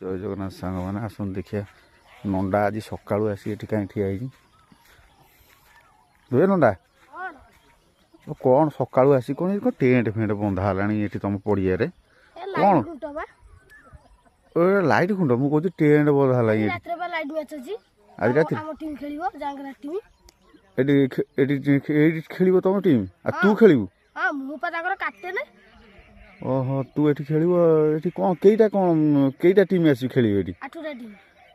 जय जगन्नाथ सांग मैंने आसन देखिए नंदा आज सका आसी कहीं ठिया दुए नंदा कौन सका आसी कौन टेंट फेंट बंधा है तुम पड़िया कौन लाइट खुंड मुझे टेंट बंधा है आज रात खेल तुम टीम तू खेलू ओहो तू ये खेल कौन कईटा टीम आस खेल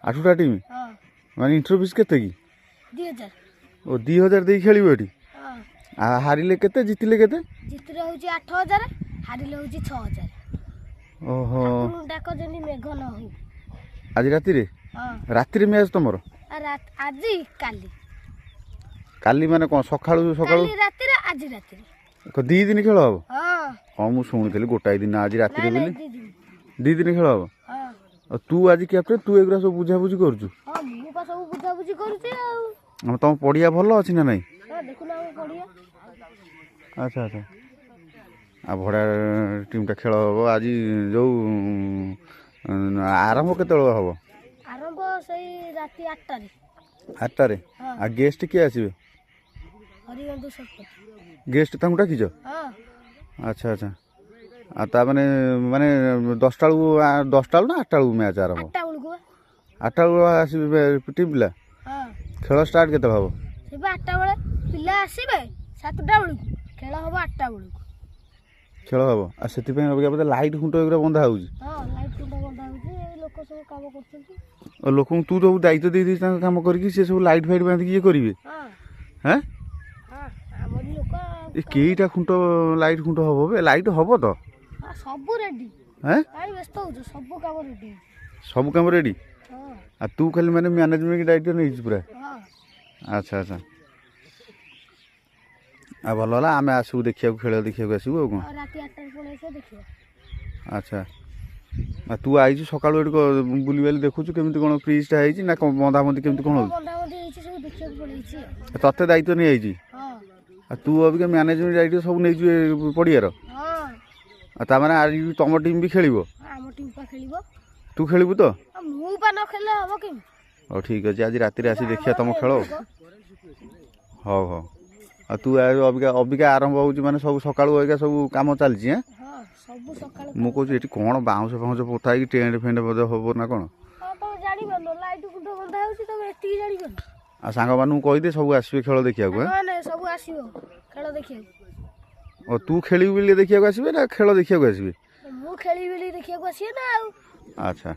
आठटा टीम माने इंटरव्यूज केते की 2000 दे खेल ये हारिले केते जितिले केते जितले होची 8000 हारिले होची 6000 ओहो डाको जनी मेघ न हो आज राति रे मैच तुमरो आज काली काली माने कौन सकाळू सकाळू काली राति रे आज राति रे को दी दिन खेल हम हां हां मु सुनितली गोटाई दिन आज राति रे बोली दी दिन खेल हम हां तू आज कैप्टन तू एगरा सब बुझा बुझी करछु हां मु पा सब बुझा बुझी करूची हम तुम पड़िया भल अछि ना नहीं हां देखु ना पड़िया अच्छा अच्छा आ भड़ा टीम टा खेल हम आज जो आरंभ केते हम आरंभ सही राति 8टा रे 8टा रे आ गेस्ट के आसीबे हरिबंधु सरपंच गेस्ट तांको डाकिछ हां अच्छा अच्छा आ ता माने माने 10टा ना 8टा मैच आरंभ 8टा बेलको 8टा आसीबे टीम पिला हां खेल स्टार्ट केते हम सेबे 8टा बेले पिला आसीबे 7टा बेलको खेल हम 8टा बेलको खेल हम आ सेति पे अब लाइट खुंट एगरा बंधा होउची हां लाइट कुंड बंधा होची लोक सब काम करछथि और लोक तू सब दायित्व दे दी काम करके से सब लाइट फाइट बांध के करिवे हां हैं हां हमर लोक ए केईटा खुंट लाइट खुंट हबो बे लाइट हबो तो सब रेडी हैं काई व्यस्त हो सब काम रेडी सब काम रेडी हां आ तू खाली माने मैनेजमेंट के दायित्व नहीं पूरा हां अच्छा अच्छा आ भल होला आमे आसु देखिया खेल देखिया आसु को राति 8टा पळे से देखियो अच्छा आ तू आइछ सकाळो एट बुली बेली देखुछु केमिति कोन फ्रीजटा आइछ ना बंधा बंधी केमिति कोन हो बंधा बंधी हेछि सब देखियो पळेछि तते दायित्व नहीं आइछ हां आ तू अबके मैनेजमेंट दायित्व सब नहीं छु पड़ियार हां आ ता माने आज तुम टीम भी खेलिबो हम टीम पा खेलिबो तू खेलिबो तो मु पा न खेले हबो कि ओ ठीक अछि आज राति रे आसी देखिया तुम खेलो हो हो आ तू अबिका आरंभ होउची माने सब सकाळो होइका सब काम चलची हैं हां सब सकाळ मु कहू एठी कोन बाउंस फाउंस पोथा की टेंट फेंट बदे होबो ना कोन हां तो जानि बनो लाइट कुंड बंधा होची तो एती जानि बनो आ सांग मानु कहि दे सब आसीबे खेल देखिया को हां नै सब आसीबो खेल देखियो ओ तू खेली बिली देखिया को आसीबे ना खेल देखिया को आसीबे मु खेली बिली देखियो को आसीए ना अच्छा